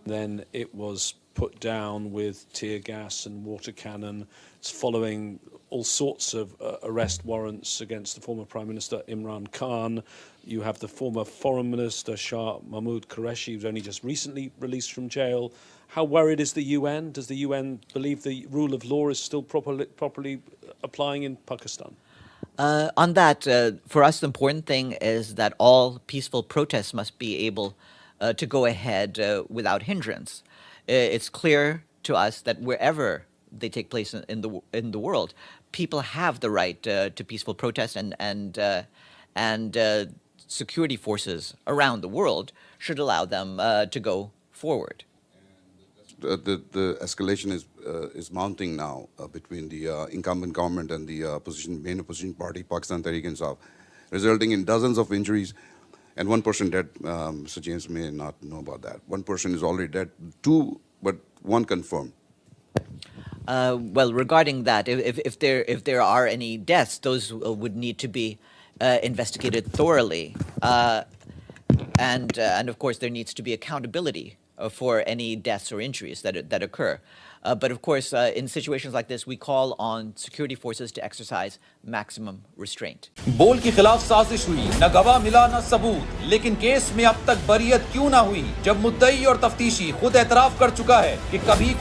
Then it was put down with tear gas and water cannon. It's following all sorts of arrest warrants against the former Prime Minister Imran Khan. You have the former Foreign Minister Shah Mahmood Qureshi, who's only just recently released from jail. How worried is the UN? Does the UN believe the rule of law is still properly applying in Pakistan? On that, for us, the important thing is that all peaceful protests must be able to go ahead without hindrance. It's clear to us that wherever they take place in the world, people have the right to peaceful protest, and security forces around the world should allow them to go forward. The escalation is mounting now between the incumbent government and the main opposition party, Pakistan Tehreek-e-Insaf, resulting in dozens of injuries. And one person dead. Mr. James may not know about that. One person is already dead. Two, but one confirmed. Well, regarding that, if there are any deaths, those would need to be investigated thoroughly, and of course there needs to be accountability for any deaths or injuries that occur. But of course, in situations like this, we call on security forces to exercise maximum restraint. بول کی خلاف سازش ہوئی، نہ گواہ ملا نہ ثبوت، لیکن کیس میں اب تک بریت کیوں نہ ہوئی جب مدعی اور تفتیشی خود اعتراف کر چکا ہے کہ کبھی